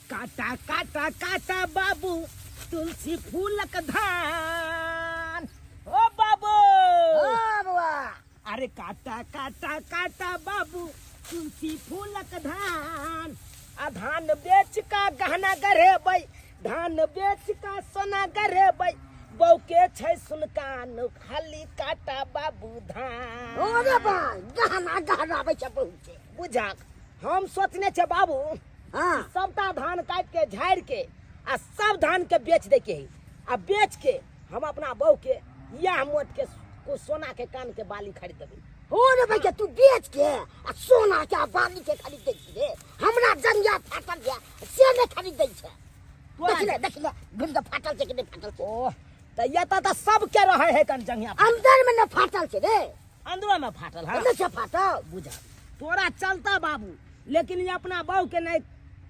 काटा काटा काटा बाबू तुलसी फूलक धान। ओ बाबू अरे काटा काटा काटा बाबू तुलसी फूलक धान। आ धान बेच का गहना गरेबै, धान बेच का सोना गरेबै, बौके छै सुनकान खाली काटा बाबू धान। ओरे भाई गहना गहना बेच बहुते बुझा हम सोचने छे बाबू हां सबटा धान काट के झाड़ के आ सब धान के बेच दे के आ बेच के हम अपना बहू के या मोट के कुछ सोना के कान के बाली खरीद देबे। ओरे भाई तू बेच के आ सोना के बाली के खरीद दे रे। हमरा जंगिया फाटल गया से ने खरीद दे छे। देख ले गुंड फाटल छे कि नहीं फाटल छे। ओ त या त सब के रहे है कन जंगिया अंदर में न फाटल छे रे। अंदर में फाटल है अंदर से फाटल बुझा तोरा चलता बाबू, लेकिन ये अपना बहू के नहीं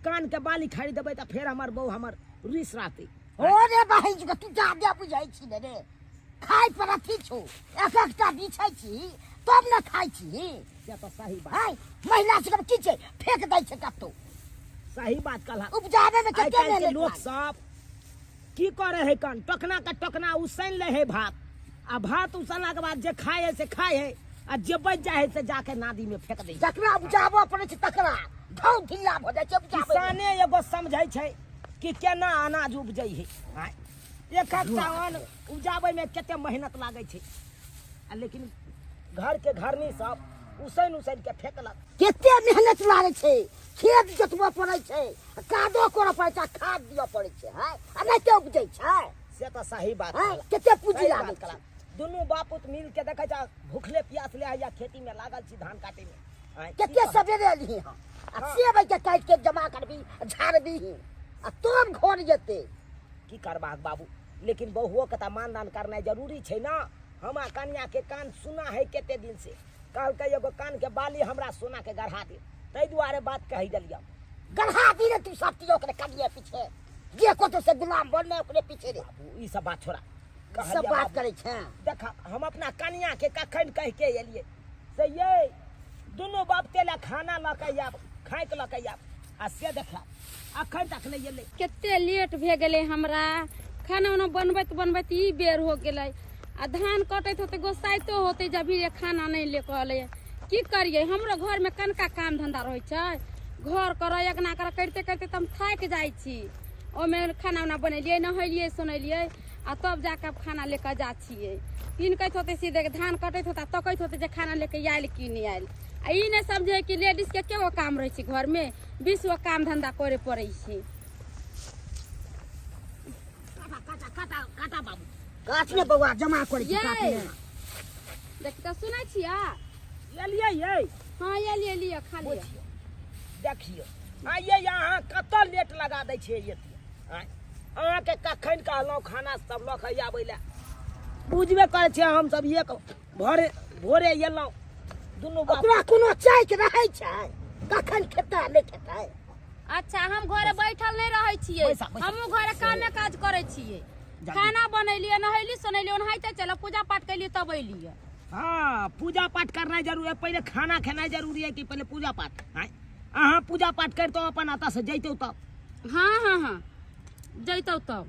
कान के बाली खरीद देबे त फिर हमर बहू हमर रिस राती। ओरे भाई तू ज्यादा बुझाई छी रे। खाई पर अथी छो एक एकटा बिछै छी तब न खाई छी। ये तो सही बात हाय महिला सब की छे फेंक दै छे कतो। सही बात कहला। उपजावे में आइ कते काल्हि के मेहनत लोग सब की करे है कन टोकना का टोकना उसन ले है भात आ भात उसला के बाद जे खाए है से खाए है आ जे बच जाए है से जाके नादी में फेंक दे। जकरा उपजाबो पड़े छे तकरा घाव ढिल्ला भ जाय छे उपजावे। किसाने एगो समझै छै कि केना अनाज उपजै है। हां एक एकटा अन्न उपजावे में कते मेहनत लागे छै आ लेकिन घर के घरनी सब उसन उसन के फेंकलक। केते मेहनत लागे छे, खेत जोतबो पड़े छे, कादो करऽ पड़े छे, खाद दियो पड़े छे। हां आ नहीं के उपजै छे से तो सही बात हां कहला। केते पूंजी सही लागे बात छे। कहला। दुनू बापूत मिल के देखे जा भूखले प्यास ले या खेती में लागल छी धान काटे में। हां केते सवेरे एली हां आ सेब के काट के जमा करबी झाड़बी आ तब घर जेते। की करबाक बाबू, लेकिन बहुओ के त मानदान करना जरूरी छै ना। हमरा कन्या के कान सुना है केते दिन से, कहल के एगो कान के बाली हमरा सोना के गढ़ा दे, तै दुआरे बात कहि देलिया। गढ़ा दी रे तू सत्ती ओकरे कनिए पीछे जे कोतो से गुलाम बनने ओकरे पीछे रे। बाबू ई सब बात छोड़ा, सब बात करे छे। देखा हम अपना कन्या के कखन कह के एलिए से ये दुनू बाप तेला खाना ल के आब खाए के ल के आब आ से देखा अखन तक नहीं एले। केते लेट भे गेले हमरा खाना उना बनबैत बनबैत ई बेर हो गेलै आ धान कटैत होते गोसाइतो होते जब भी खाना नहीं ले कहले की करिए। हमरो घर में कनका काम धंधा रहे छै, घर कर अगना कर करते करते हम थाक जाई छी। ओमे खाना उना बनेलिए नहलिए सुनेलिए आ तब जाके अब खाना लेकर जा छिए। किनकैत होते सीधे धान कटैत होता तकैत होते जे खाना लेके आयल कि नहीं आयल। आ ई नहीं समझे कि लेडीज के केगो काम रहे छै घर में 20 गो काम धंधा करे पड़े छै। काटा काटा काटा काटा बाबू गाछ में बउआ जमा करे छी काट ले। देख त सुनै छिया एलिए ये हां एलिए लिए खा लिया। देखियो आ ये यहाँ कत लेट लगा दै छै ये अहाँ के कखन कहलौं खाना सब ल के आबै ले बुझबे करे छै। हम सब एक भोरे भोरे एलौं दुनू बाप ओकरा कोनो चाय के रहे छै कखन खेता नहीं खेता। अच्छा हम घरे बैठल नहीं रहे छिए, बैसा, बैसा। हमहू घरे कामे काज करे छिए। खाना बनैलिए नहैली सुनैली ओनाहिते चलो पूजा पाठ कैली तब अइलिए। हाँ पूजा पाठ करना जरूरी है, पहले खाना खाना जरूरी है कि पहले पूजा पाठ। अहाँ पूजा पाठ करतो अपन आता से जैतो तब। हाँ हाँ हाँ जैतौ तब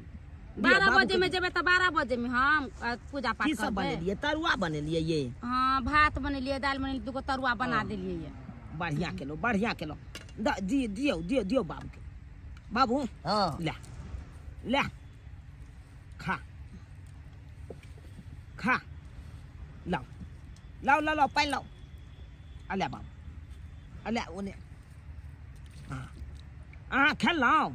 12 बाबू बजे के- में जेबे त 12 बजे में हम पूजा पाठ की सब करबे। बनेलिए? तरुआ बनेलिए ये हाँ भात बनेलिए दाल बनेलिए दूगो तरुआ बना देलिए ये। बढ़िया केलो बढ़िया केलो। दियो दियो दियो बाबू के। बाबू हां ले ले खा खा लाओ लाओ लाओ लाओ पाइन लाओ। अले बाबू अले ओने हाँ खेलौं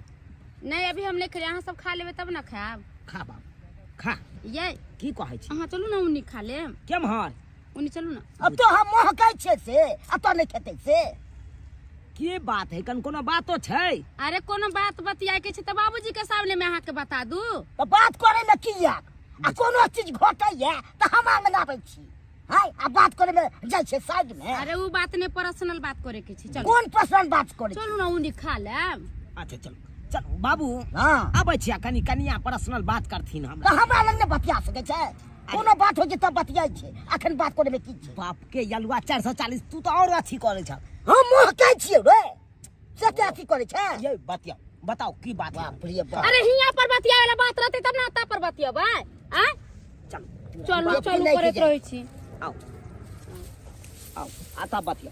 नहीं अभी हम नहीं खाए, अहाँ सब खा लेबे तब ना खाब। खा बाबू खा। ये की कहै छी अहाँ चलू ना उन्नी खा लेम। केम हर उन्नी चलू ना। अब तो हम महकै छे से अब तो नहीं खेते से। के बात है कन कोनो बातो छै? अरे कोनो बात बतियाए के छै त बाबूजी के सामने में अहाँ के बता दू। तो बात करे में की याक आ कोनो चीज घटै है त हम आंगनाबै छी। हाय आ बात करे में जाय छे साइड में। अरे वो बात नहीं पर्सनल बात करे के छै। चलो कौन पसंद बात करे चलू ना उन्नी खा लेम। अच्छा चलो चलो बाबू हां आबै छिया कनी कनिया पर्सनल बात करथिन तो हमरा। हमरा लग ने बतिया सके छे कोनो बात हो जे तब बतियाई छे अखन बात करे में की छे। बाप के यलुआ 440 तू तो और अथी करे छ। हम महकै छिए रे से क्या अथी करे छे। ये बतिया बताओ की बात है? बाप रे बाप। अरे हियां पर बतिया वाला बात रहते तब ना आता पर बतियाबा आ चल चलो बाप चलो नहीं करत कीजिए। रहै छी आओ आओ आता बतिया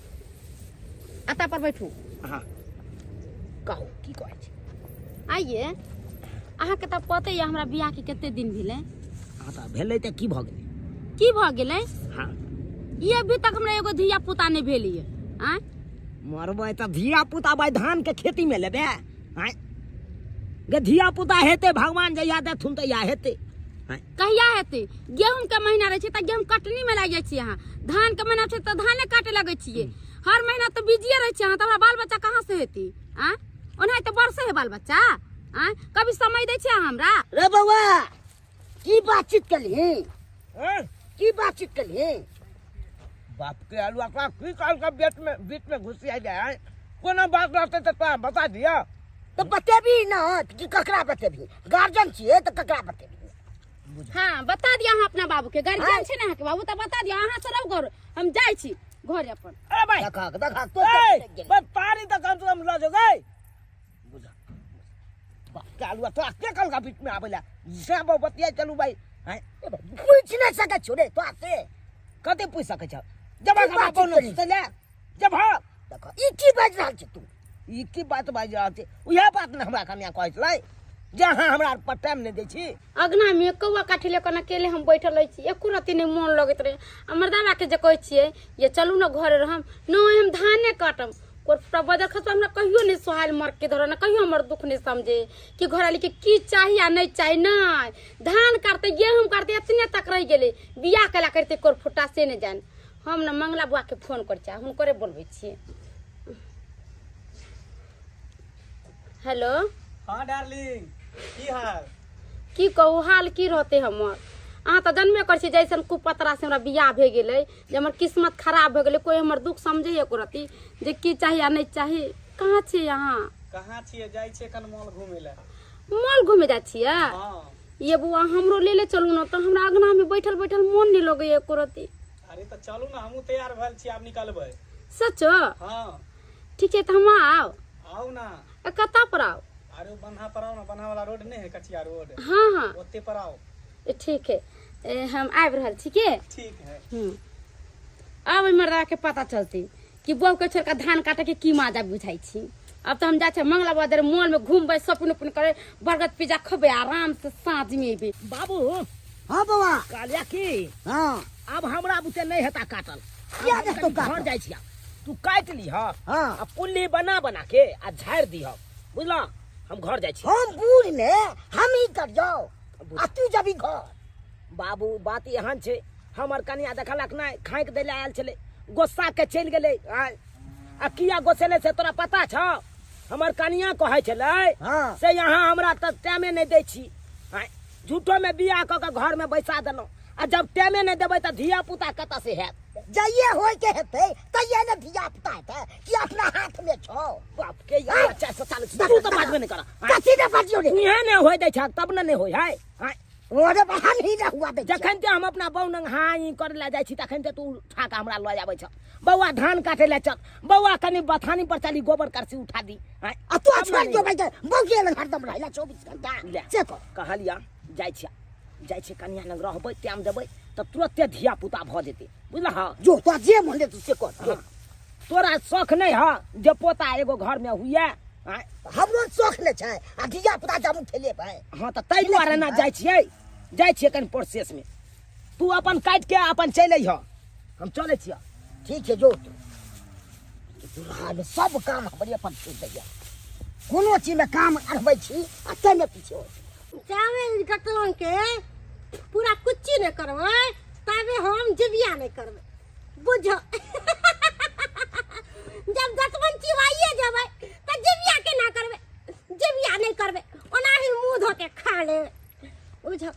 आता पर बैठू हाँ कहू की कहै छी? आइए अहाँ के त पते या हमरा बियाह के कते दिन भेलै हाँ तऽ भेलै तऽ की भऽ गेलै? की भ गेलै हाँ ये अभी तक हमरा एगो धिया पुता नहीं भेलिए आ मरबै तऽ धिया पुता भाई धान के खेती में लेबे हैं? गे धिया पुता हेते भगवान जहिया देथुन तहिया हेते हैं? कहिया हेतै गेहूं के महीना रहे छै त गेहूं कटनी में लाग जाइ छी अहाँ धान के महीना छै त धाने काटे लगै छियै हर महीना त बिजिए रहे छी अहाँ त हमरा बाल बच्चा कहाँ से हेतै आ ओनाहि त बरसे है बाल बच्चा आ कभी समय दै छी अहाँ हमरा रे बउआ की बातचीत कली हैं? की बातचीत कली बाप के अलुआ का की काल का बीच में घुसिया जाए कोनो बात रहते तो तोरा बता दिया। तो बतेबी ना कि ककरा बतेबी गार्जियन छिए तो ककरा बतेबी हाँ बता दिया अहाँ अपना बाबू के हाँ। गार्जियन छै ना के बाबू त बता दिया अहाँ से रह घर हम जाय छी घर अपन अरे भाई देखा तो बस पानी तो कम से कम ला जो गए बुझा बाप के अलुआ तो के काल का बीच में आवेला से बतिया चलू भाई हैं? पूछ नहीं सके छोड़े तो आते कते पूछ सके छ जब की का बात बोल करी? चले जब हाँ देखो ई की बाज रहल छै तू ई की बात बाज रहल छै उहे बात ने हमरा कन्या कहै छलै जहाँ हमरा पर टाइम नहीं दै छी। अगना में कौआ काठी लेकर अकेले हम बैठल रही छी एको रति नहीं मन लगत रहे हमर दादा के जे कहै छियै ये चलू ना घरे रहम नहीं हम धाने काटम कोटा बदर खसवा हमरा कहियो नहीं सोहाल मर के धर ना कहियो हमर दुख नहीं समझे कि घर वाली के की चाहिए आ नहीं चाहिए नहीं धान काटते गेहूं काटते इतने तक रह गेले बियाह कला करते कोर फुटा से नहीं जान हम ना मंगला बुआ के फोन कर चाहे हुनकरे बोलबै छियै। हेलो हाँ डार्लिंग की हाल? की कहू हाल की रहते हमर अहाँ तऽ जनबे करै छी जैसन कुपतरा से हमरा बियाह भे गेलै जे हमर किस्मत खराब भे गेलै कोई हमर दुख समझे एको रति जे की चाही आ नहीं चाही कहाँ छी अहाँ कहाँ छिए? जाइ छिए कन मॉल घूमे ला। मॉल घूमे जाइ छियै हाँ ये बुआ हमरो ले चलू ना तो हमरा अंगना में बैठल बैठल मन नहीं लगे एको रति अरे तो चलू ना हमहू तैयार भेल छी आब निकलबै। सचो हाँ ठीक है तो हम आओ आओ ना। कता पर आओ अरे बन्हा पर आओ ना बन्हा वाला रोड नहीं है कचिया रोड हाँ हाँ ओते पर आओ। ठीक है हम आबि रहल छी के ठीक है। अब मर्दा के पता चलती कि बहू के छोड़ के धान काटे के की माजा बुझाई छी अब तो हम जा छे मंगला बाजार मॉल में घूमबे शॉपिंग उपिंग करे बर्गर पिज्जा खबे आराम से साँझ में भी बाबू हां बउआ कालिया की हां अब हमरा बुते नहीं हेता काटल किया देख तू घर जाइ छी तू काट ली हां हां आ पुल्ली बना के आ झाड़ दी बुझला हम घर जाइ छी। हम बूढ़ ने हम ही कर जाओ आ तू जबी घर बाबू बात एहन छै हमर कनिया देखलक नहीं खाइक दै ले आयल छले गोस्सा के चल गेले आ किया गोसेले से तोरा पता छ हमर कनिया कहै छले हां से यहाँ हमरा त टाइमे नहीं दै छी झूठो में बियाह क के घर में बैसा देलौ आ जब टाइमे नहीं देबै त धिया पुता कत से हैत जाइए होय के हेतै तइये ने धिया पुता हेतै कि अपना हाथ में छौ बाप के यार अच्छा से चाल तू तो बात में नहीं कर कथी ने बजियो रे इहे ने होय दै छ तब न होय है ओरे हम ही ना हुआ दे जखन ते हम अपना बहू नंग हाई कर ले जाइ छी तखन ते तू उठा के हमरा ल जाबै छ बौआ धान काटे ले चल बौआ कनी बथानी पर चली गोबर करसी उठा दी आ तू छोड़ जो भाई बौके लग हरदम रहला 24 घंटा ले से को कहलिया जाइ छी कनिया लग रहबै टाइम देबै त तुरंते धिया पुता भ जेतै बुझला हां जो तो जे मन ले तू से कर तोरा शौक नहीं है जे पोता एगो घर में हुए हमरो शौक ने छै आ धिया पुता जम ठेले भाई हाँ तो तै दुआरे ना जाइ छियै कनि प्रोसेस में तू अपन काट के अपन चल अइह हम चले छियै। ठीक है जो तू हाल सब काम हमरे अपन छूट दैया कोनो चीज में काम अरबै छी आ तै में पीछे हो चावल कटवन के पूरा कुछ नहीं करबै तबे हम जबिया नहीं करबै बुझो जब दतवन चिवाइए जबै त जबिया के ना करबै जबिया नहीं करबै ओना ही मुंह धो के खा ले बुझो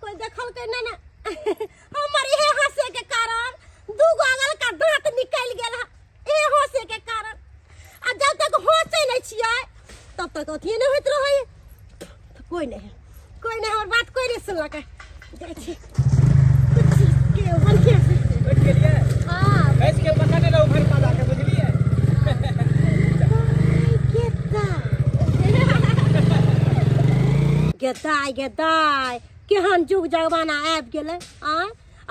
कोई देखल के ना हमर इहे हंसे के कारण दू गोगल का दांत निकल गेल ए हंसे के कारण आ जब तक हंसे नहीं छियै तब तक अथी नहीं होइत रहै कोई नहीं और बात कोई नहीं सुनलक जाइ छी कुछ के बनके बैठ गेलिए। हां भैंस के पकाने ला उभर पा जाके बुझलिए। केता गे दाय केहन जुग जमाना आबि गेलै आ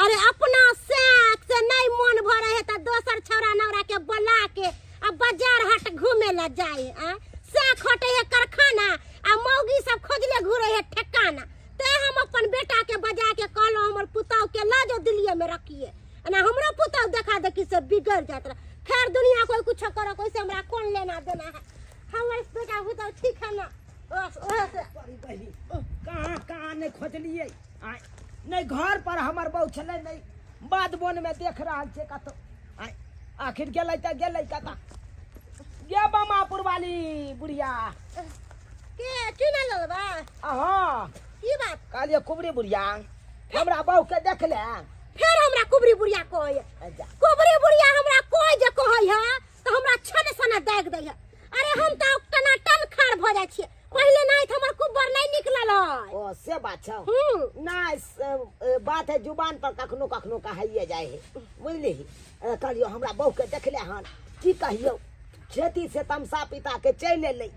अरे अपना साथ से नहीं मन भरे है त दोसर छौरा नौरा के बोला के आ बाजार हाट घूमे ला जाए आ साख हटे है कारखाना आ मौगी सब खोजले घूरे है ठिकाना ते हम अपन बेटा के बजा के कहलो हमर पुतौ के ला जो दिल्ली में रखिए ना हमरा पुतौ देखा देखी से बिगड़ जात रहा। खैर दुनिया कोई कुछ करो कोई से हमरा कौन लेना देना है हमर बेटा पुतौ ठीक है ना कहाँ नहीं खोजलिए नहीं घर पर हमार बहू छे नहीं बाद बोन में देख रहा छे कतो आखिर गेलै त गेलै कता गे बमापुर वाली बुढ़िया के चुना ललबा हाँ की बात कहलिए कुबरी बुढ़िया हमरा बहू के देख ले फिर हमरा कुबरी बुढ़िया कहै कुबरी बुढ़िया हमरा कोई जे कहै है तो हमरा छन सना दाग दै है अरे हम त तना टन खाड़ भ जाय छियै पहले नहीं त हमर कुबर नहीं निकलल है ओ से बात छौ ना बात है जुबान पर कखनो कखनो कहैये जाय है बुझली कहलियो हमरा बहू के देख ले हन की कहियो खेती से तमसा पिता के चल एलै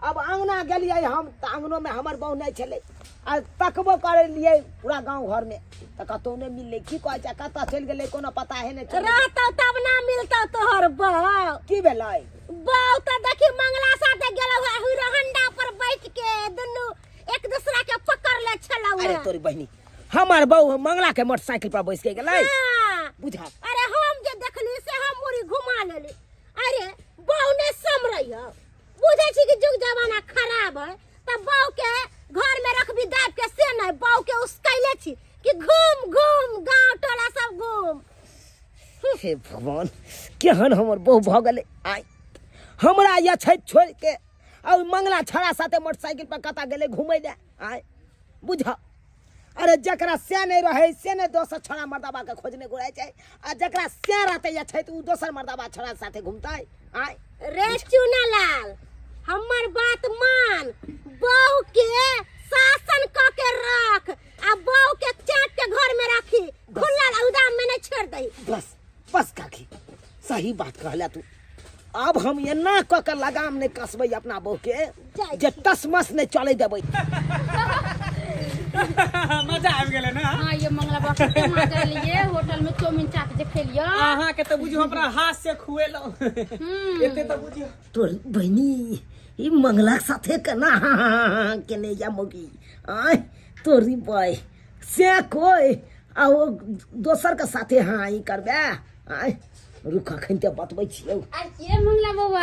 अब अंगना गेलिए हम त अंगनो में हमर बहू नहीं छलै आ तकबो करे लिए पूरा गांव घर में त कतौ नहीं मिलले की कहै छै कतऽ चल गेलै कोनो पता है नहीं रहतौ तब ना मिलतौ तोहर बहू की भेलै बहू त देखी मंगला साथे गेलौ है हीरो हंडा पर बैठ के दुनु एक दूसरा के पकड़ ले छलौ अरे तोरी बहिनी हमर बहू मंगला के मोटरसाइकिल पर बैठ के गेलै बुझा अरे हम जे देखली से हम मुरी घुमा लेली अरे बहू ने समरै है बुझै छी कि जुग जमाना खराब है त बहू के घर में रखबी दाब के से नहीं बहू के उसकैले छी कि घूम घूम गांव टोला सब घूम हे भगवान केहन हमर बहू भ गेलै आइ हमरा या छै छोड़ के और मंगला छड़ा साथे मोटरसाइकिल पर कता गेले घूमै ले आइ बुझा अरे जकरा से नहीं रहे से नहीं दोसर छड़ा मर्दाबा के खोजने घुराय छै आ जकरा से रहते या छै त उ दोसर मर्दाबा छड़ा साथे घूमतै आइ रे चुनालाल हमर बात मान बहू के शासन क के रख आ बहू के चाट के घर में रखी खुला उदाम में नहीं छोड़ दई बस बस काकी सही बात कहला तू अब हम एना क के लगाम नहीं कसबै अपना बहू के जे तसमस नहीं चले देबै मजा आबि गेलै ना हाँ ये मंगला बाबा के मजा लिए होटल में चाउमीन चाट जे खेलियो अहाँ के तो बुझियो हमरा हाथ से खुएलो एते तो बुझियो तोर बहिनी ई मंगला साथे केना केने या मोगी आय तोरी बय से कोई आ ओ दोसर के साथे हाँ ई करबे आय रुख अखन ते बतबै छियौ ये मंगला बाबा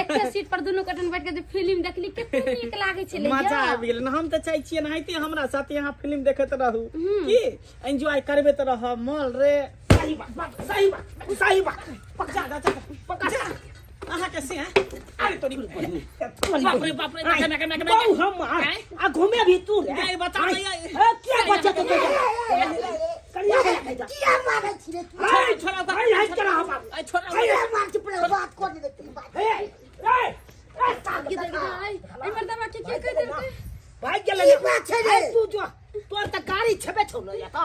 एक सीट पर दोनों कटन बैठ के फिल्म देखली कितना नीक लागे छले मजा आबि गेलै ना हम त चाहै छियै नाहिते हमरा साथे यहाँ फिल्म देखैत रहू की एंजॉय करबे त रह मॉल रे सही बात पक्का अहाँ के से अरे तोरी बाप रे ना बहु हम आ घूमे भी तू रे गए बता क्या बच्चा तो करिया किया मारे छी रे तू छोरा हाय करा हम छोरा मार के पर बात कर दे तेरी बात हमर दबा के कह दे भाई गेले बात छै रे तू जो तोर त गाड़ी छबे छौ न या त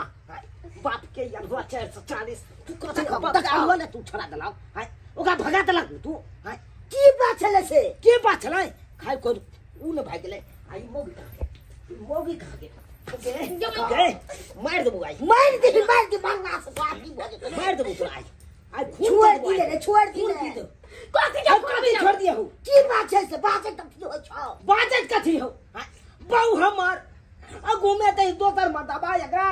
बाप के यार 440 तू कथा बताओ ना तू छोड़ा दलाओ हाय ओका भगा दलक तू हाय की बात छले से के बात छलै खाय को उ न भाग गेलै आई मोगी कहा के ओके मार देबो आई मार दे मारना से बाकी भजे मार देबो तो आई छोड़ दिले कथी छोड़ दिया हो की बात छै से बात कथी हो छ बाजत कथी हो बहु हमर अगो में त दोसर मर्दाबा एकरा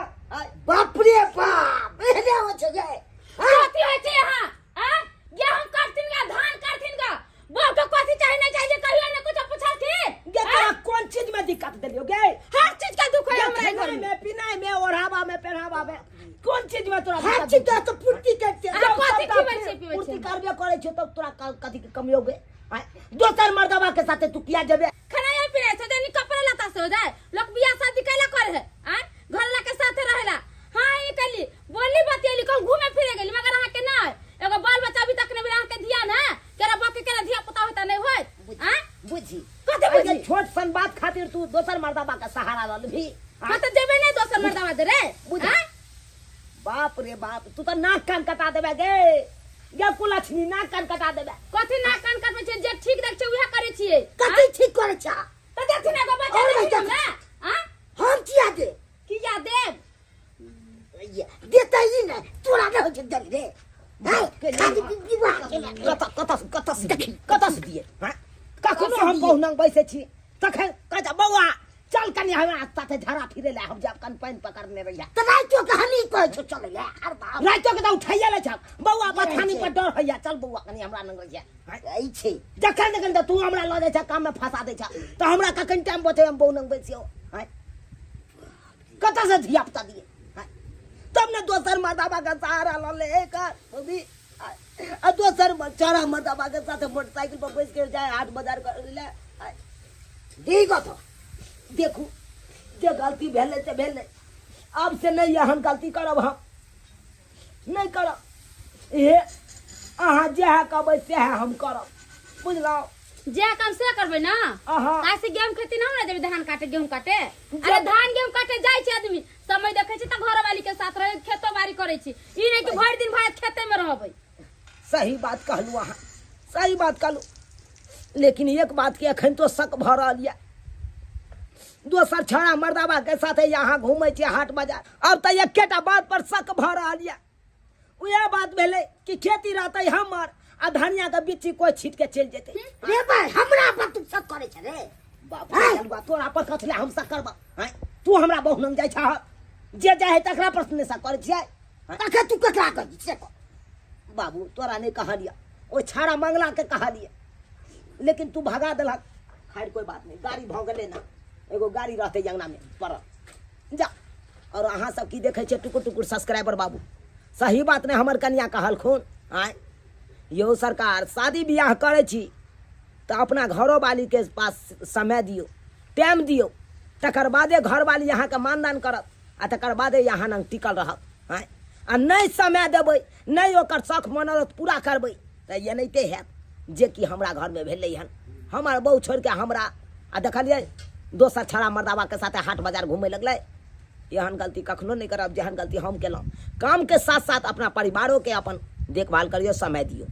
बाप रे बाप एने हो छ गए कथी होय छै यहां हां गेहूं काटथिन का धान काटथिन का वो तो कथी चाहिए नहीं चाहिए कहियो ने कुछ पूछल थी गे तोरा कोन चीज में दिक्कत देलियो गे हर चीज का दुख है हमरा घर में पिनाई में ओढ़ावा में पहनावा में कोन चीज में तोरा हर चीज तो पूर्ति करते कथी पीबै छै पूर्ति करबे करे छ त तोरा कथी के कमी हो गे दोसर मर्दाबा के साथे तू किया जबे खाना या पीने से देनी कपड़ा लता से हो जाए लोग बियाह शादी कैला करे है हां घर ला के साथे रहेला हां ये कली बोली बतेली कौन घूमे फिरे गेली मगर अहाँ के ना एगो बाल बच्चा अभी तक ने बिना के ध्यान है केरा बाकी केरा धिया पुता होता नहीं होय हां बुझी कथी बुझी छोट सन बात खातिर तू दोसर मर्दाबा का सहारा ल भी मत जेबे नहीं दोसर मर्दावा दे रे हां बाप रे बाप तू तो नाक कान कटा देबे गे या कुलछनी नाक कान कटा देबे कथी नाक कान काटबे छै जे ठीक देख छै उहे करे छियै कथी ठीक करे छ त देखथिन एगो बच्चा हमरा हां हम किया दे किया देब ये देता ही नहीं तोरा ना हो जल्दी रे खाली दीवार कत से दिए कखनो हम बहुनंग बैसे छी तखन कहता बौआ चल कनी हमरा साथे झरा फिरे ले हम जाब कन पानी पकड़ने रहिया तो राइतो कहानी कह छो चले ले हर बार राइतो के तो उठाइया ले छब बौआ बथानी पर डर होइया चल बौआ कनी हमरा नंग रहिया आई छे जखन तो तू हमरा ल जाय छ काम में फंसा दे छ तो हमरा कखन टाइम बचे हम बहुनंग बैसियो हैं कत से धिया पुता दिए तब ने दोसर मर्दाबा का सहारा ल ले कर अभी आ दोसर चारा मर्दाबा के साथ मोटरसाइकिल पर बैठ के जाए हाट बाजार कर ले ठीक हो तो देखू जे गलती भेले से भेले अब से नहीं एहन गलती करब हम नहीं करब ये अहाँ जह कहबै सएह हम करब बुझलौ जे काम से करबे ना अहाँ ऐसे गेहूं खेती ना हमरा देबे धान काटे गेहूं काटे अरे धान गेहूं काटे जाय छै आदमी समय देखे छै त घर वाली के साथ रहे खेतो बाड़ी करे छी ई नहीं कि भर दिन भात खेते में रहबै सही बात कहलू अहाँ सही बात कहलू लेकिन एक बात के अखन तो शक भ रहल ये दोसर छड़ा मर्दाबा के साथ यहाँ घूमे छे हाट बाजार अब तो एकेटा बात पर शक भ रहल ये उहे बात भेले कि खेती रहते हमर आ धनिया के बिच्ची कोई छीट के चल जेते रे भाई हमरा पर तू सब करे छ रे बाबा चलबा तोरा पर कथले हम शक करबा हैं तू हमरा बहुनंग जाय छ जे जाय तकरा पर ने शक करे छियै तखे तू ककरा कही से को बाबू तोरा नहीं कहलिया ओ छाड़ा मंगला के कहलिया लेकिन तू भगा देलक खैर कोई बात नहीं गाड़ी भ गेले ना एगो गाड़ी रहते अंगना में पर जा और अहाँ सब की देखे छे टुकुर टुकुर सब्सक्राइबर बाबू सही बात ने हमर कन्या कहल खून आय यो सरकार शादी बियाह करे छी तो अपना घरो वाली के पास समय दियो टाइम दियो तकर बादे घर वाली यहाँ के मानदान करत आ तकर बादे यहाँ न टिकल रहत आय आ नहीं समय देबै नहीं ओकर शौक मनोरथ पूरा करबै तो ये नहीं ते हैत जे कि हमरा घर में भेलै हन हमर बहू छोड़ के हमरा आ देखलिए दोसर छड़ा मर्दाबा के साथ हाट बाजार घूमे लगलै एहन गलती कखनो नहीं करब जेहन गलती हम केलहुँ काम के साथ साथ अपना परिवारों के अपन देखभाल करियो समय दियो